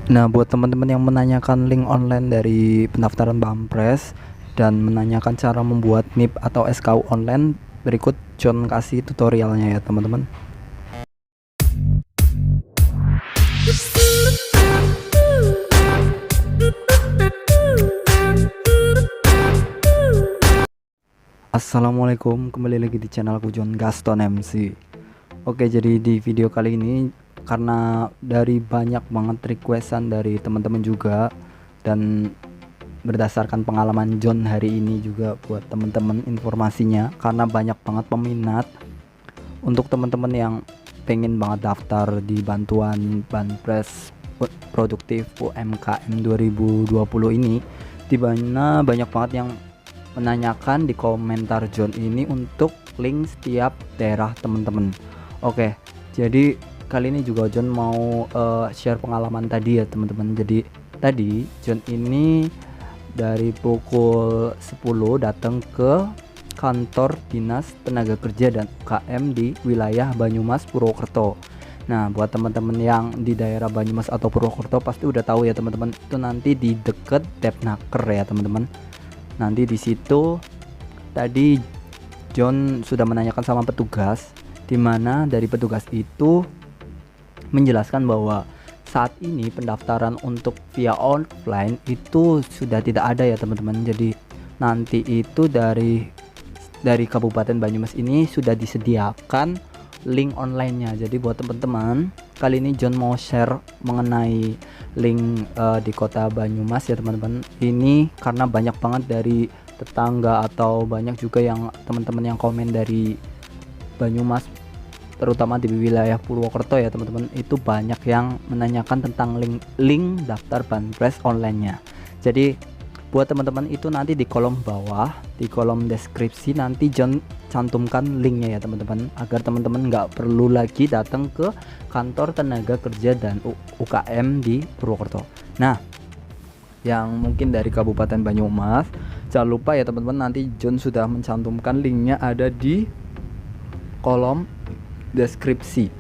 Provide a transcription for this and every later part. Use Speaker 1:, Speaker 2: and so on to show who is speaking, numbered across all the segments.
Speaker 1: Nah, buat teman-teman yang menanyakan link online dari pendaftaran Bampres dan menanyakan cara membuat NIP atau SKU online, berikut John kasih tutorialnya ya teman-teman. Assalamualaikum, kembali lagi di channelku John Gaston MC. Oke, jadi di video kali ini karena dari banyak banget requestan dari teman-teman juga, dan berdasarkan pengalaman John hari ini juga buat teman-teman informasinya, karena banyak banget peminat untuk teman-teman yang pengen banget daftar di bantuan Banpres produktif UMKM 2020 ini, di mana banyak banget yang menanyakan di komentar John ini untuk link setiap daerah teman-teman. Oke, jadi kali ini juga John mau share pengalaman tadi ya teman-teman. Jadi tadi John ini dari pukul 10 datang ke kantor Dinas Tenaga Kerja dan UKM di wilayah Banyumas, Purwokerto. Nah, buat teman-teman yang di daerah Banyumas atau Purwokerto pasti udah tahu ya teman-teman, itu nanti di deket Depnaker ya teman-teman. Nanti di situ tadi John sudah menanyakan sama petugas, di mana dari petugas itu menjelaskan bahwa saat ini pendaftaran untuk via offline itu sudah tidak ada ya teman-teman. Jadi nanti itu dari Kabupaten Banyumas ini sudah disediakan link onlinenya. Jadi buat teman-teman, kali ini John mau share mengenai link di kota Banyumas ya teman-teman. Ini karena banyak banget dari tetangga atau banyak juga yang teman-teman yang komen dari Banyumas, terutama di wilayah Purwokerto ya teman-teman, itu banyak yang menanyakan tentang link daftar Banpres online-nya. Jadi buat teman-teman itu nanti di kolom bawah, di kolom deskripsi nanti John cantumkan linknya ya teman-teman, agar teman-teman nggak perlu lagi datang ke kantor tenaga kerja dan UKM di Purwokerto. Nah, yang mungkin dari Kabupaten Banyumas, jangan lupa ya teman-teman, nanti John sudah mencantumkan linknya ada di kolom deskripsi.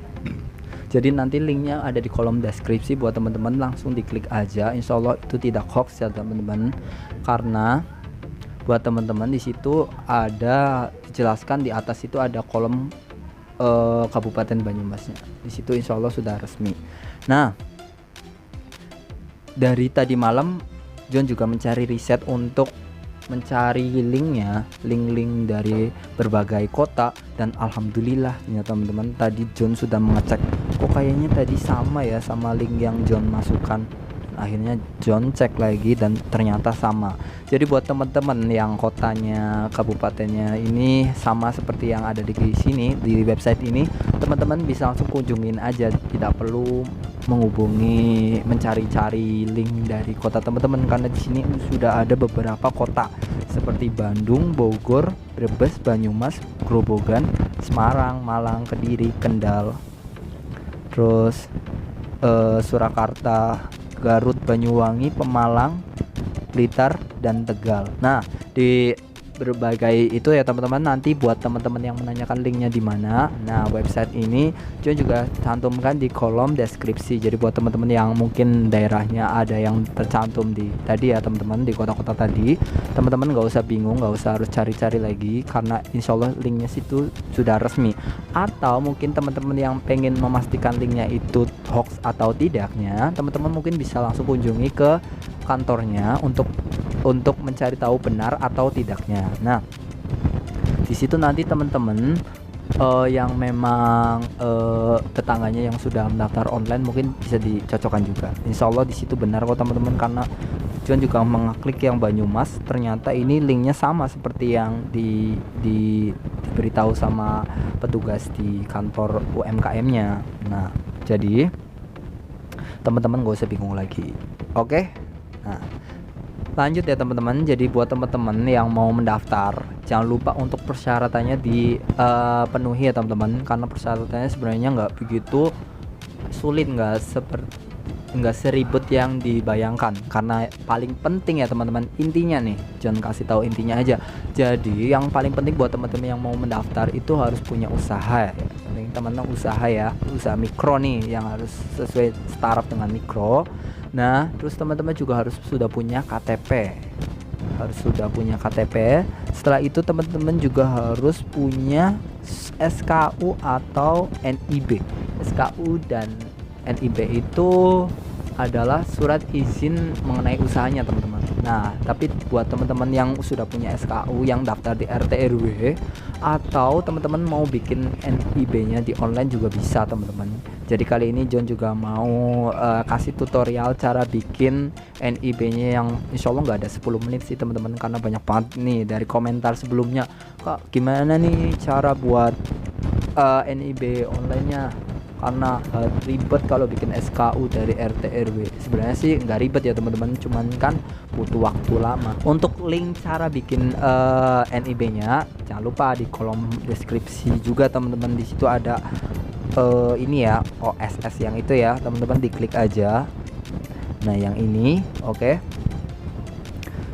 Speaker 1: Jadi nanti linknya ada di kolom deskripsi, buat teman-teman langsung diklik aja. Insya Allah itu tidak hoax ya teman-teman, karena buat teman-teman di situ ada dijelaskan, di atas itu ada kolom Kabupaten Banyumasnya. Di situ insya Allah sudah resmi. Nah, dari tadi malam John juga mencari riset untuk mencari linknya, link-link dari berbagai kota, dan alhamdulillah ya teman-teman, tadi John sudah mengecek, kok kayaknya tadi sama ya sama link yang John masukkan. Akhirnya John cek lagi dan ternyata sama. Jadi buat teman-teman yang kotanya, kabupatennya ini sama seperti yang ada di sini di website ini, teman-teman bisa langsung kunjungin aja, tidak perlu menghubungi mencari-cari link dari kota teman-teman, karena di sini sudah ada beberapa kota seperti Bandung, Bogor, Brebes, Banyumas, Grobogan, Semarang, Malang, Kediri, Kendal, terus Surakarta, Garut, Banyuwangi, Pemalang, Blitar, dan Tegal. Nah, di berbagai itu ya teman-teman, nanti buat teman-teman yang menanyakan linknya di mana, nah website ini John juga cantumkan di kolom deskripsi. Jadi buat teman-teman yang mungkin daerahnya ada yang tercantum di tadi ya teman-teman, di kota-kota tadi, teman-teman nggak usah bingung, nggak usah harus cari-cari lagi, karena insya Allah linknya situ sudah resmi. Atau mungkin teman-teman yang pengen memastikan linknya itu hoax atau tidaknya, teman-teman mungkin bisa langsung kunjungi ke kantornya untuk mencari tahu benar atau tidaknya. Nah, di situ nanti teman-teman yang memang tetangganya yang sudah mendaftar online mungkin bisa dicocokkan juga. Insya Allah di situ benar kok teman-teman, karena John juga mengeklik yang Banyumas, ternyata ini linknya sama seperti yang diberitahu sama petugas di kantor UMKM-nya. Nah, jadi teman-teman gak usah bingung lagi. Oke? Nah, lanjut ya teman-teman. Jadi buat teman-teman yang mau mendaftar, jangan lupa untuk persyaratannya dipenuhi ya teman-teman, karena persyaratannya sebenarnya nggak begitu sulit, nggak seribet yang dibayangkan. Karena paling penting ya teman-teman, intinya nih John kasih tahu intinya aja. Jadi yang paling penting buat teman-teman yang mau mendaftar itu harus punya usaha ya. Penting teman-teman usaha ya, usaha mikro nih, yang harus sesuai startup dengan mikro. Nah, terus teman-teman juga harus sudah punya KTP. Setelah itu teman-teman juga harus punya SKU atau NIB. SKU dan NIB itu adalah surat izin mengenai usahanya, teman-teman. Nah, tapi buat teman-teman yang sudah punya SKU yang daftar di RT RW atau teman-teman mau bikin NIB-nya di online juga bisa, teman-teman. Jadi kali ini John juga mau kasih tutorial cara bikin NIB-nya yang insya Allah nggak ada 10 menit sih, teman-teman, karena banyak banget nih dari komentar sebelumnya, Kak gimana nih cara buat NIB online-nya, karena ribet kalau bikin SKU dari RT RW. Sebenarnya sih nggak ribet ya, teman-teman, cuman kan butuh waktu lama. Untuk link cara bikin NIB-nya jangan lupa di kolom deskripsi juga, teman-teman. Di situ ada ini ya, OSS yang itu ya, teman-teman, diklik aja. Nah, yang ini, oke.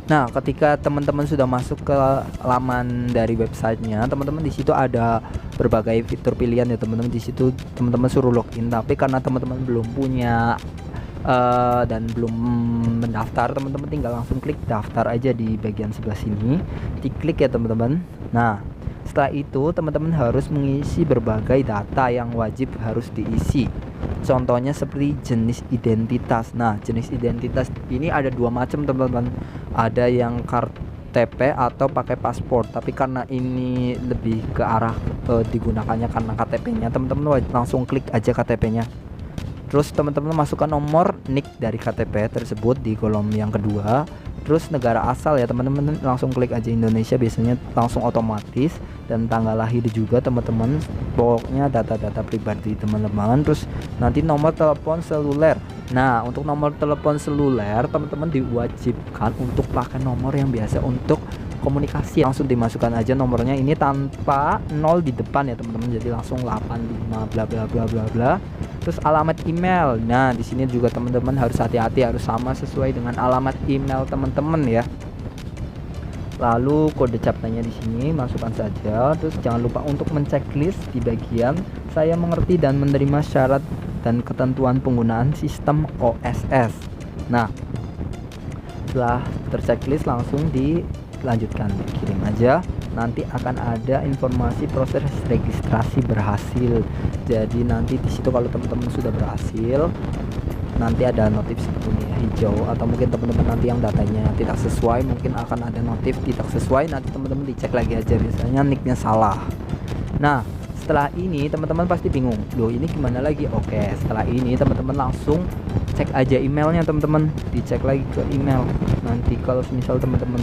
Speaker 1: Nah, ketika teman-teman sudah masuk ke laman dari websitenya, teman-teman di situ ada berbagai fitur pilihan ya, teman-teman. Di situ teman-teman suruh login, tapi karena teman-teman belum punya dan belum mendaftar, teman-teman tinggal langsung klik daftar aja di bagian sebelah sini, diklik ya, teman-teman. Nah, setelah itu teman-teman harus mengisi berbagai data yang wajib harus diisi. Contohnya seperti jenis identitas. Nah, jenis identitas ini ada dua macam, teman-teman. Ada yang KTP atau pakai paspor. Tapi karena ini lebih ke arah digunakannya karena KTP-nya, teman-teman langsung klik aja KTP-nya. Terus teman-teman masukkan nomor NIK dari KTP tersebut di kolom yang kedua. Terus negara asal ya, teman-teman, langsung klik aja Indonesia, biasanya langsung otomatis. Dan tanggal lahir juga, teman-teman, pokoknya data-data pribadi teman-teman. Terus nanti nomor telepon seluler. Nah, untuk nomor telepon seluler teman-teman diwajibkan untuk pakai nomor yang biasa untuk komunikasi. Langsung dimasukkan aja nomornya ini tanpa 0 di depan ya, teman-teman. Jadi langsung 85 bla bla bla bla bla. Terus alamat email. Nah, di sini juga teman-teman harus hati-hati, harus sama sesuai dengan alamat email teman-teman ya. Lalu kode CAPTCA-nya di sini masukkan saja. Terus jangan lupa untuk menceklis di bagian saya mengerti dan menerima syarat dan ketentuan penggunaan sistem OSS. Nah, setelah terchecklist langsung dilanjutkan, dikirim aja. Nanti akan ada informasi proses registrasi berhasil. Jadi nanti di situ kalau teman-teman sudah berhasil, nanti ada notif seperti ini ya, hijau. Atau mungkin teman-teman nanti yang datanya tidak sesuai, mungkin akan ada notif tidak sesuai. Nanti teman-teman dicek lagi aja, biasanya nicknya salah. Nah, setelah ini teman-teman pasti bingung, loh ini gimana lagi? Oke, setelah ini teman-teman langsung cek aja emailnya, teman-teman. Dicek lagi ke email. Nanti kalau misal teman-teman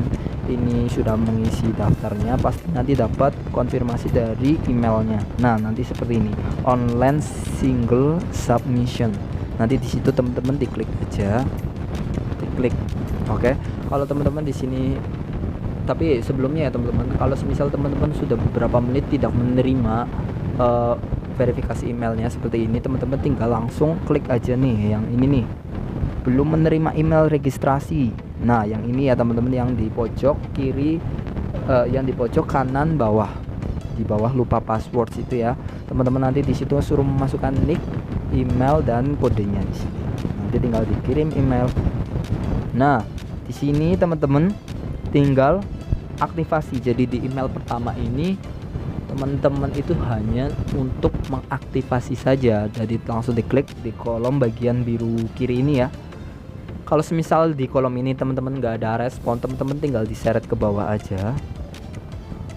Speaker 1: ini sudah mengisi daftarnya, pasti nanti dapat konfirmasi dari emailnya. Nah, nanti seperti ini, online single submission. Nanti di situ teman-teman diklik aja, diklik. Oke, kalau teman-teman di sini, tapi sebelumnya ya, teman-teman, kalau misal teman-teman sudah beberapa menit tidak menerima verifikasi emailnya seperti ini, teman-teman tinggal langsung klik aja nih yang ini nih, belum menerima email registrasi. Nah, yang ini ya, teman-teman, yang di pojok kiri, yang di pojok kanan bawah, di bawah lupa password situ ya, teman-teman. Nanti di situ suruh memasukkan nick, email, dan kodenya di sini. Nanti tinggal dikirim email. Nah, di sini teman-teman tinggal aktivasi. Jadi di email pertama ini teman-teman itu hanya untuk mengaktifasi saja. Jadi langsung diklik di kolom bagian biru kiri ini ya. Kalau semisal di kolom ini teman-teman nggak ada respon, teman-teman tinggal diseret ke bawah aja.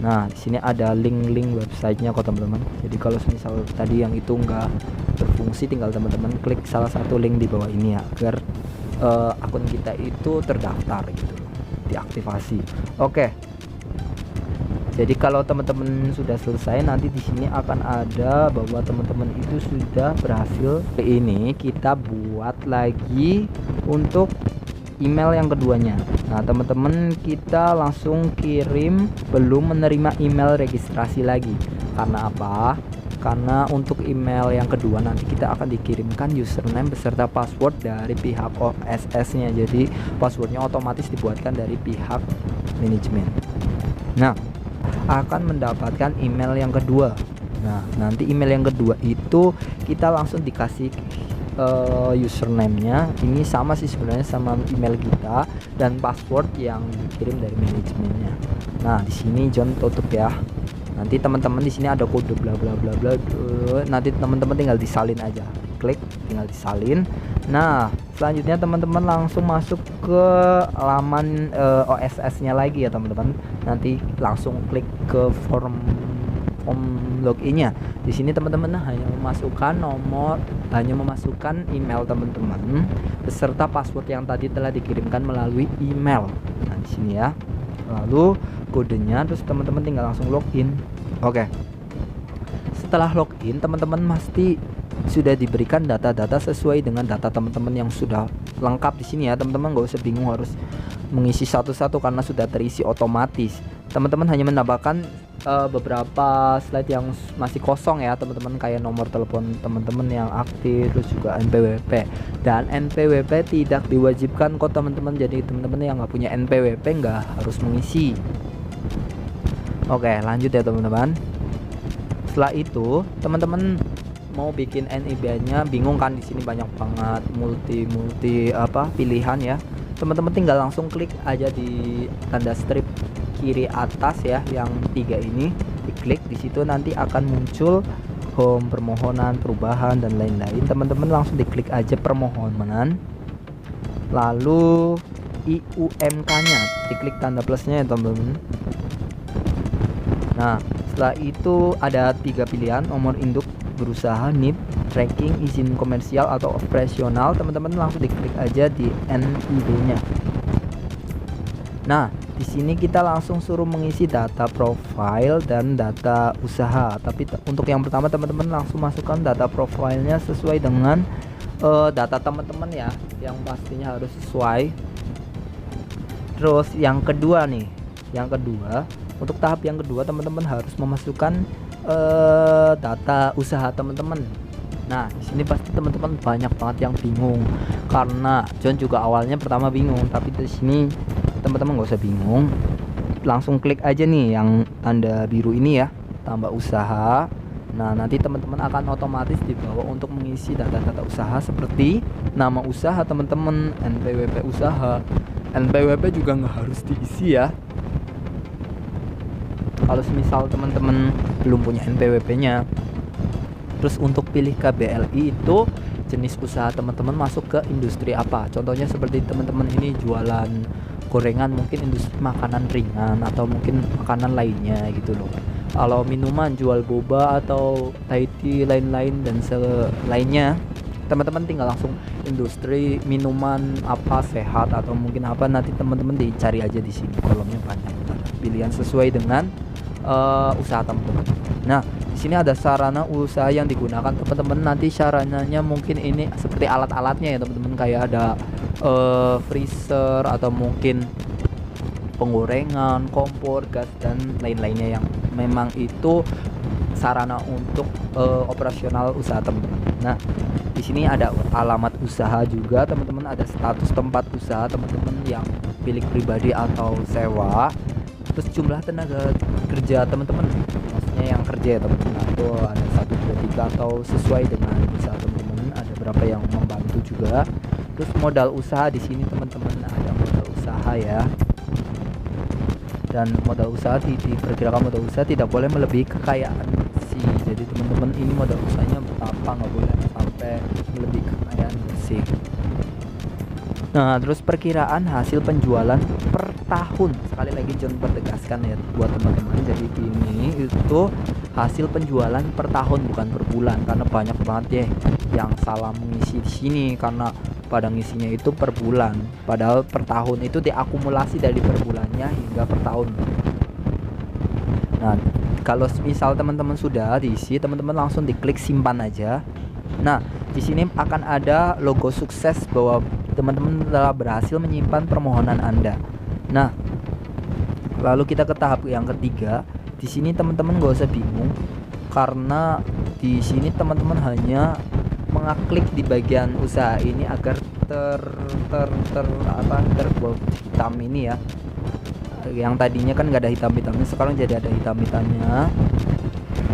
Speaker 1: Nah, di sini ada link-link websitenya kok, teman-teman. Jadi kalau semisal tadi yang itu nggak berfungsi, tinggal teman-teman klik salah satu link di bawah ini ya, agar akun kita itu terdaftar gitu, diaktifasi. Oke. Jadi kalau teman-teman sudah selesai, nanti di sini akan ada bahwa teman-teman itu sudah berhasil. Ini kita buat lagi untuk email yang keduanya. Nah, teman-teman kita langsung kirim belum menerima email registrasi lagi. Karena apa? Karena untuk email yang kedua nanti kita akan dikirimkan username beserta password dari pihak OSS-nya. Jadi passwordnya otomatis dibuatkan dari pihak manajemen. Nah, akan mendapatkan email yang kedua. Nah, nanti email yang kedua itu kita langsung dikasih
Speaker 2: username-nya ini sama sih sebenarnya sama email kita, dan password yang dikirim dari manajemennya. Nah, di sini John tutup ya. Nanti teman-teman di sini ada kode bla bla bla bla. Nanti teman-teman tinggal disalin aja. Klik, tinggal disalin. Nah, selanjutnya teman-teman langsung masuk ke laman OSS-nya lagi ya teman-teman. Nanti langsung klik ke form login-nya. Di sini teman-teman hanya memasukkan email teman-teman beserta password yang tadi telah dikirimkan melalui email. Nah, di sini ya. Lalu kodenya, terus teman-teman tinggal langsung login. Oke. Setelah login, teman-teman pasti sudah diberikan data-data sesuai dengan data teman-teman yang sudah lengkap di sini ya. Teman-teman nggak usah bingung harus mengisi satu-satu karena sudah terisi otomatis. Teman-teman hanya menambahkan beberapa slide yang masih kosong ya teman-teman, kayak nomor telepon teman-teman yang aktif, terus juga NPWP. Dan NPWP tidak diwajibkan kok teman-teman, jadi teman-teman yang nggak punya NPWP nggak harus mengisi. Oke, lanjut ya teman-teman. Setelah itu teman-teman mau bikin NIB-nya bingung kan, di sini banyak banget multi pilihan ya. Teman-teman tinggal langsung klik aja di tanda strip kiri atas ya, yang 3 ini diklik. Di situ nanti akan muncul home, permohonan, perubahan dan lain-lain. Teman-teman langsung diklik aja permohonan, lalu IUMK-nya diklik tanda plusnya ya teman-teman. Nah, setelah itu ada 3 pilihan, nomor induk berusaha, NIP, tracking, izin komersial atau operasional. Teman-teman langsung diklik aja di NIB-nya. Nah, di sini kita langsung suruh mengisi data profile dan data usaha. Tapi untuk yang pertama teman-teman langsung masukkan data profilnya sesuai dengan data teman-teman ya, yang pastinya harus sesuai. Terus yang kedua nih, untuk tahap yang kedua teman-teman harus memasukkan data usaha teman-teman. Nah, di sini pasti teman-teman banyak banget yang bingung, karena John juga awalnya pertama bingung, tapi di sini teman-teman nggak usah bingung, langsung klik aja nih yang tanda biru ini ya, tambah usaha. Nah, nanti teman-teman akan otomatis dibawa untuk mengisi data-data usaha seperti nama usaha teman-teman, NPWP usaha. NPWP juga nggak harus diisi ya. Kalau misal teman-teman belum punya NPWP-nya. Terus untuk pilih KBLI itu jenis usaha teman-teman masuk ke industri apa. Contohnya seperti teman-teman ini jualan gorengan, mungkin industri makanan ringan atau mungkin makanan lainnya gitu loh. Kalau minuman jual boba atau Thai tea lain-lain dan lainnya, teman-teman tinggal langsung industri minuman apa sehat atau mungkin apa, nanti teman-teman dicari aja di sini, kolomnya banyak pilihan sesuai dengan usaha teman-teman. Nah, di sini ada sarana usaha yang digunakan teman-teman. Nanti sarananya mungkin ini seperti alat-alatnya ya teman-teman, kayak ada freezer atau mungkin penggorengan, kompor, gas dan lain-lainnya yang memang itu sarana untuk operasional usaha teman-teman. Nah, di sini ada alamat usaha juga teman-teman, ada status tempat usaha teman-teman yang milik pribadi atau sewa. Terus jumlah tenaga kerja teman-teman, maksudnya yang kerja ya teman-teman, atau ada 1, 2, 3 atau sesuai dengan usaha teman-teman, ada berapa yang membantu juga. Terus modal usaha di sini teman-teman, ada modal usaha ya. Dan modal usaha diperkirakan modal usaha tidak boleh melebihi kekayaan sih. Jadi teman-teman ini modal usahanya berapa, nggak boleh sampai melebihi kekayaan sih. Nah, terus perkiraan hasil penjualan per tahun. Sekali lagi John pertegaskan ya buat teman-teman. Jadi ini itu hasil penjualan per tahun bukan per bulan, karena banyak banget ya yang salah mengisi di sini karena pada ngisinya itu per bulan, padahal per tahun itu diakumulasi dari per bulannya hingga per tahun. Nah, kalau misal teman-teman sudah diisi, teman-teman langsung diklik simpan aja. Nah, di sini akan ada logo sukses bahwa teman-teman telah berhasil menyimpan permohonan Anda. Nah, lalu kita ke tahap yang ketiga. Di sini teman-teman gak usah bingung, karena di sini teman-teman hanya mengklik di bagian usaha ini agar terbuat hitam ini ya. Yang tadinya kan gak ada hitam-hitamnya, sekarang jadi ada hitam-hitamnya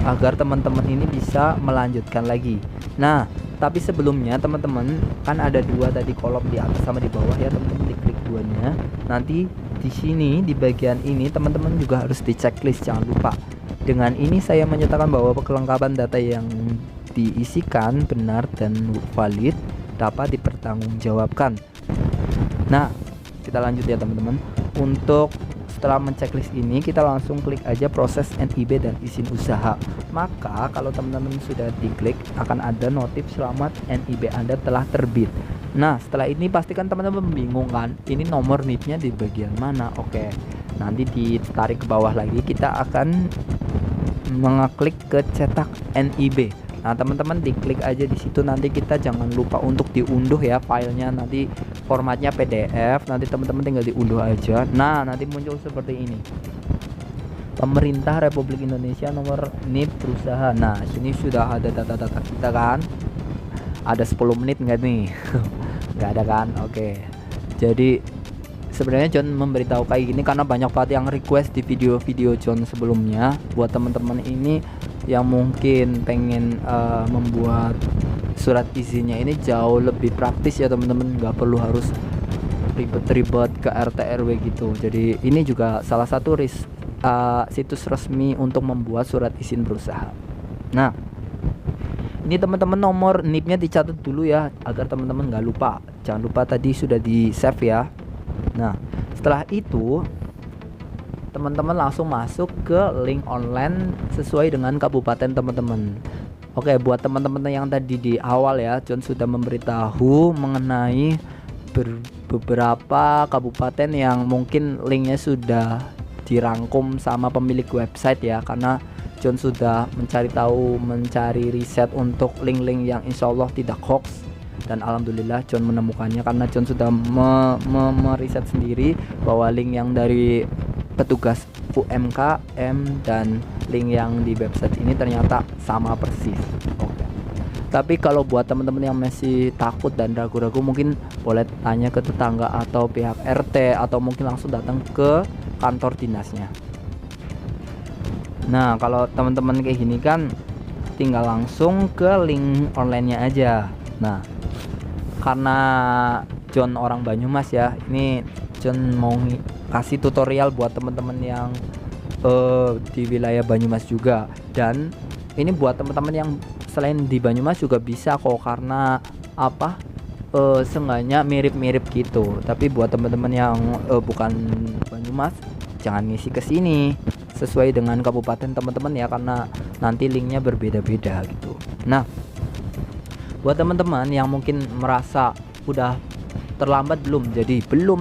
Speaker 2: agar teman-teman ini bisa melanjutkan lagi. Nah, Tapi sebelumnya teman-teman kan ada dua tadi kolom di atas sama di bawah ya, teman-teman diklik duanya. Nanti di sini di bagian ini teman-teman juga harus di checklist, jangan lupa. Dengan ini saya menyatakan bahwa kelengkapan data yang diisikan benar dan valid dapat dipertanggungjawabkan. Nah, kita lanjut ya teman-teman. Untuk setelah menceklis ini kita langsung klik aja proses NIB dan izin usaha. Maka kalau teman-teman sudah diklik akan ada notif selamat NIB Anda telah terbit. Nah setelah ini pastikan teman-teman bingung kan, ini nomor NIB-nya di bagian mana. Oke, nanti ditarik ke bawah lagi, kita akan mengeklik ke cetak NIB. Nah teman-teman diklik aja di situ, nanti kita jangan lupa untuk diunduh ya filenya, nanti formatnya PDF, nanti teman-teman tinggal diunduh aja. Nah nanti muncul seperti ini, Pemerintah Republik Indonesia nomor NIB berusaha. Nah sini sudah ada data-data kita kan, ada 10 menit nggak nih? Nggak ada kan? Oke, jadi sebenarnya John memberitahu kayak gini karena banyak banget yang request di video-video John sebelumnya. Buat teman-teman ini yang mungkin pengen membuat surat izinnya ini jauh lebih praktis ya teman-teman, nggak perlu harus ribet-ribet ke RT RW gitu. Jadi ini juga salah satu situs resmi untuk membuat surat izin berusaha. Nah ini teman-teman nomor NIB-nya dicatat dulu ya agar teman-teman nggak lupa. Jangan lupa tadi sudah di save ya. Nah setelah itu teman-teman langsung masuk ke link online sesuai dengan kabupaten teman-teman. Oke, buat teman-teman yang tadi di awal ya, John sudah memberitahu mengenai beberapa kabupaten yang mungkin linknya sudah dirangkum sama pemilik website ya, karena John sudah mencari riset untuk link-link yang insya Allah tidak hoax. Dan alhamdulillah John menemukannya karena John sudah meriset sendiri bahwa link yang dari petugas UMKM dan link yang di website ini ternyata sama persis. Oke. Tapi kalau buat teman-teman yang masih takut dan ragu-ragu, mungkin boleh tanya ke tetangga atau pihak RT atau mungkin langsung datang ke kantor dinasnya. Nah kalau teman-teman kayak gini kan tinggal langsung ke link online-nya aja. Nah karena John orang Banyumas ya, ini John mau kasih tutorial buat teman-teman yang di wilayah Banyumas juga. Dan ini buat teman-teman yang selain di Banyumas juga bisa kok, karena apa, seenggaknya mirip-mirip gitu. Tapi buat teman-teman yang bukan Banyumas jangan ngisi ke sini, sesuai dengan kabupaten teman-teman ya, karena nanti linknya berbeda-beda gitu. Nah buat teman-teman yang mungkin merasa udah terlambat belum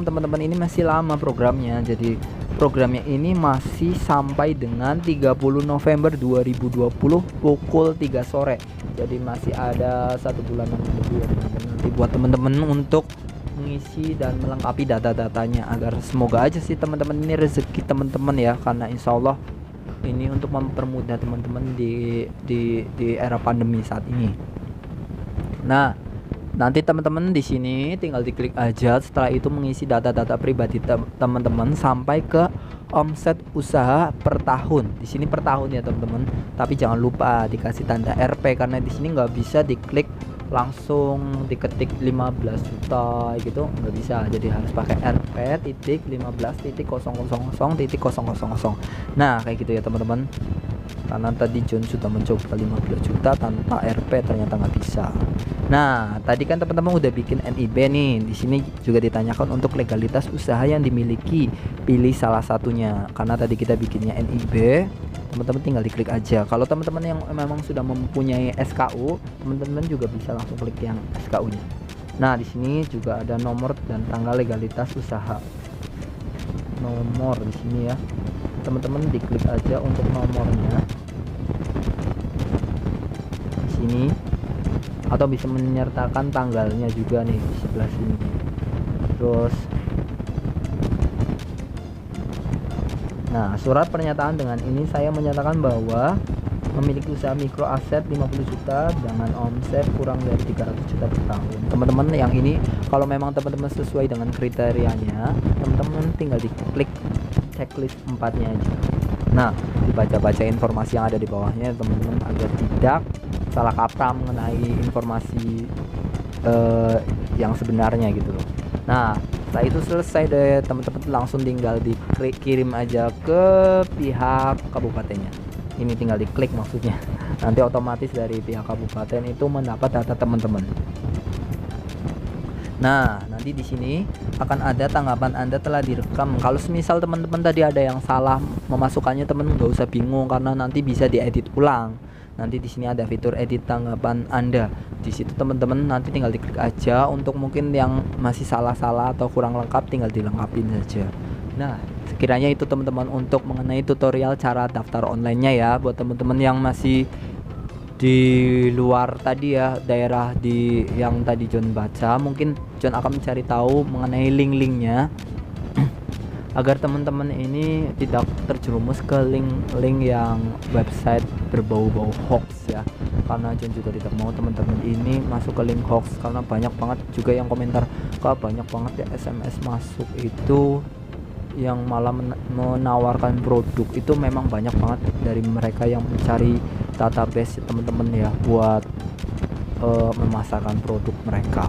Speaker 2: teman-teman, ini masih lama programnya. Jadi programnya ini masih sampai dengan 30 November 2020 pukul 3 sore. Jadi masih ada 1 bulanan lebih ya teman-teman. Nanti buat teman-teman untuk mengisi dan melengkapi data-datanya, agar semoga aja sih teman-teman ini rezeki teman-teman ya, karena insya Allah ini untuk mempermudah teman-teman di era pandemi saat ini. Nah nanti teman-teman di sini tinggal diklik aja, setelah itu mengisi data-data pribadi teman-teman sampai ke omset usaha per tahun. Di sini per tahun ya teman-teman, tapi jangan lupa dikasih tanda RP karena di sini nggak bisa diklik langsung diketik 15 juta gitu, nggak bisa. Jadi harus pakai RP titik 15.000.000. Nah kayak gitu ya teman-teman, karena tadi John sudah mencoba 15 juta tanpa RP ternyata nggak bisa. Nah tadi kan teman-teman udah bikin NIB nih, di sini juga ditanyakan untuk legalitas usaha yang dimiliki, pilih salah satunya. Karena tadi kita bikinnya NIB, teman-teman tinggal diklik aja. Kalau teman-teman yang memang sudah mempunyai SKU, teman-teman juga bisa langsung klik yang SKU-nya. Nah di sini juga ada nomor dan tanggal legalitas usaha. Nomor di sini ya, teman-teman diklik aja untuk nomornya di sini, atau bisa menyertakan tanggalnya juga nih di sebelah sini. Terus nah surat pernyataan dengan ini saya menyatakan bahwa memiliki usaha mikro aset 50 juta dengan omset kurang dari 300 juta per tahun. Teman-teman yang ini kalau memang teman-teman sesuai dengan kriterianya, teman-teman tinggal diklik checklist 4-nya aja. Nah dibaca-baca informasi yang ada di bawahnya teman-teman agar tidak salah kaprah mengenai informasi yang sebenarnya gitu loh. Nah, setelah itu selesai deh, teman-teman langsung tinggal kirim aja ke pihak kabupatennya. Ini tinggal diklik maksudnya. Nanti otomatis dari pihak kabupaten itu mendapat data teman-teman. Nah, nanti di sini akan ada tanggapan Anda telah direkam. Kalau semisal teman-teman tadi ada yang salah memasukkannya, teman nggak usah bingung karena nanti bisa diedit ulang. Nanti di sini ada fitur edit tanggapan Anda. Di situ teman-teman nanti tinggal diklik aja, untuk mungkin yang masih salah-salah atau kurang lengkap tinggal dilengkapin saja. Nah, sekiranya itu teman-teman untuk mengenai tutorial cara daftar online-nya ya, buat teman-teman yang masih di luar tadi ya, daerah di yang tadi John baca, mungkin John akan mencari tahu mengenai link-linknya agar teman-teman ini tidak terjerumus ke link-link yang website berbau-bau hoax ya, karena John juga tidak mau teman-teman ini masuk ke link hoax, karena banyak banget juga yang komentar, kak banyak banget ya SMS masuk itu yang malah menawarkan produk. Itu memang banyak banget dari mereka yang mencari database teman-teman ya, buat memasarkan produk mereka.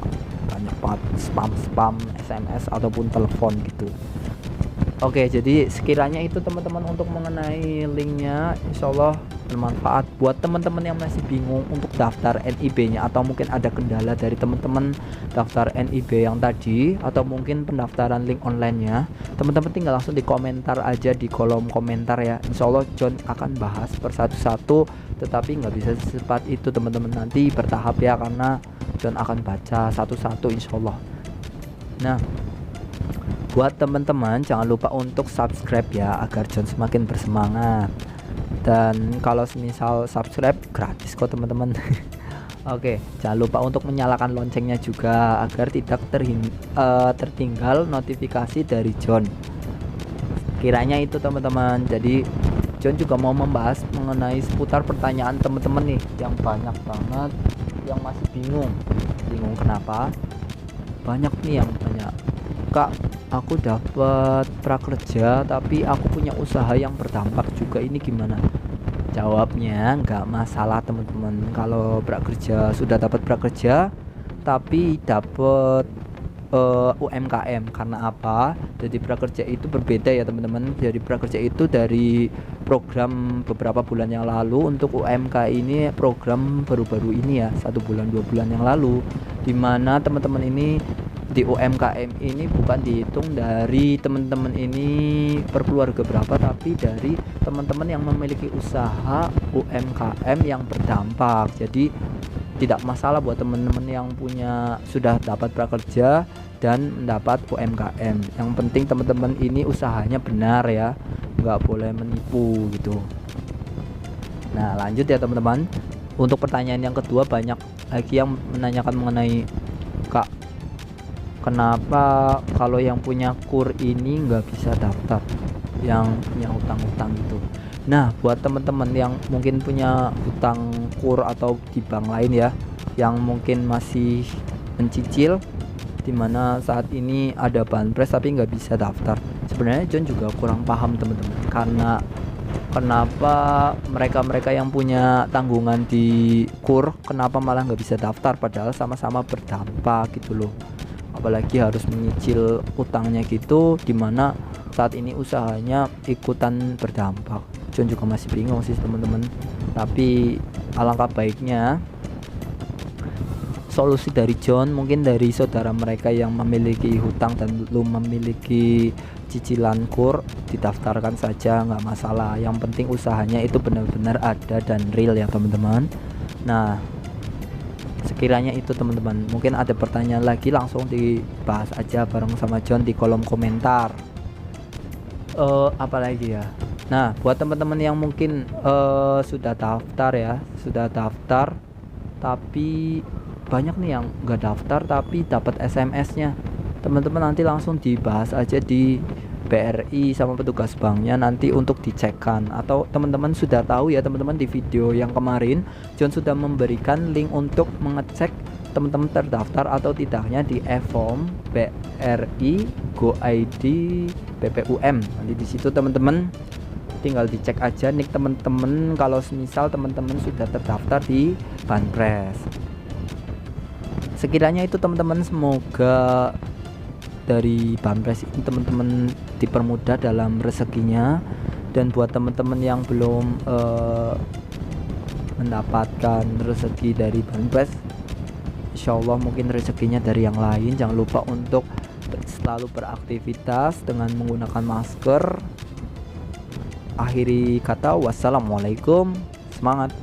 Speaker 2: Banyak banget spam SMS ataupun telepon gitu. Oke, jadi sekiranya itu teman-teman untuk mengenai linknya, insyaallah bermanfaat buat teman-teman yang masih bingung untuk daftar NIB-nya, atau mungkin ada kendala dari teman-teman daftar NIB yang tadi, atau mungkin pendaftaran link online-nya. Teman-teman tinggal langsung di komentar aja, di kolom komentar ya. Insyaallah John akan bahas per satu-satu, tetapi nggak bisa secepat itu teman-teman, nanti bertahap ya, karena John akan baca satu-satu insyaallah. Nah, buat teman-teman jangan lupa untuk subscribe ya, agar John semakin bersemangat. Dan kalau misal subscribe gratis kok teman-teman. Oke, jangan lupa untuk menyalakan loncengnya juga agar tidak tertinggal notifikasi dari John. Kiranya itu teman-teman. Jadi John juga mau membahas mengenai seputar pertanyaan teman-teman nih yang banyak banget yang masih bingung kenapa banyak nih yang tanya, kak aku dapat prakerja tapi aku punya usaha yang berdampak juga, ini gimana? Jawabnya nggak masalah teman-teman. Kalau prakerja sudah dapat prakerja tapi dapat UMKM, karena apa? Jadi prakerja itu berbeda ya teman-teman. Jadi prakerja itu dari program beberapa bulan yang lalu, untuk UMK ini program baru-baru ini ya, 1 bulan 2 bulan yang lalu, dimana teman-teman ini di UMKM ini bukan dihitung dari teman-teman ini per keluarga berapa, tapi dari teman-teman yang memiliki usaha UMKM yang berdampak. Jadi tidak masalah buat teman-teman yang sudah dapat prakerja dan mendapat UMKM. Yang penting teman-teman ini usahanya benar ya, nggak boleh menipu gitu. Nah lanjut ya teman-teman, untuk pertanyaan yang kedua, banyak lagi yang menanyakan mengenai, kak kenapa kalau yang punya KUR ini nggak bisa daftar, yang punya utang-utang gitu. Nah buat teman-teman yang mungkin punya hutang KUR atau di bank lain ya, yang mungkin masih mencicil, dimana saat ini ada banpres tapi nggak bisa daftar. Sebenarnya John juga kurang paham teman-teman, karena kenapa mereka yang punya tanggungan di KUR kenapa malah nggak bisa daftar, padahal sama-sama berdampak gitu loh. Apalagi harus menyicil utangnya gitu, dimana saat ini usahanya ikutan berdampak. John juga masih bingung sih teman-teman, tapi alangkah baiknya solusi dari John, mungkin dari saudara mereka yang memiliki hutang dan belum memiliki cicilan KUR, didaftarkan saja, nggak masalah. Yang penting usahanya itu benar-benar ada dan real ya teman-teman. Nah sekiranya itu teman-teman, mungkin ada pertanyaan lagi langsung dibahas aja bareng sama John di kolom komentar. Apalagi ya, nah buat teman-teman yang mungkin sudah daftar tapi banyak nih yang nggak daftar tapi dapat SMS-nya, teman-teman nanti langsung dibahas aja di BRI sama petugas banknya nanti untuk dicekkan. Atau teman-teman sudah tahu ya teman-teman, di video yang kemarin John sudah memberikan link untuk mengecek teman-teman terdaftar atau tidaknya di e-form BRI Go ID BPUM. Nanti di situ teman-teman tinggal dicek aja nih teman-teman kalau misal teman-teman sudah terdaftar di Banpres. Sekiranya itu teman-teman, semoga dari Banpres ini teman-teman dipermudah dalam rezekinya. Dan buat teman-teman yang belum mendapatkan rezeki dari Banpres, insya Allah mungkin rezekinya dari yang lain. Jangan lupa untuk selalu beraktivitas dengan menggunakan masker. Akhiri kata, wassalamualaikum, semangat.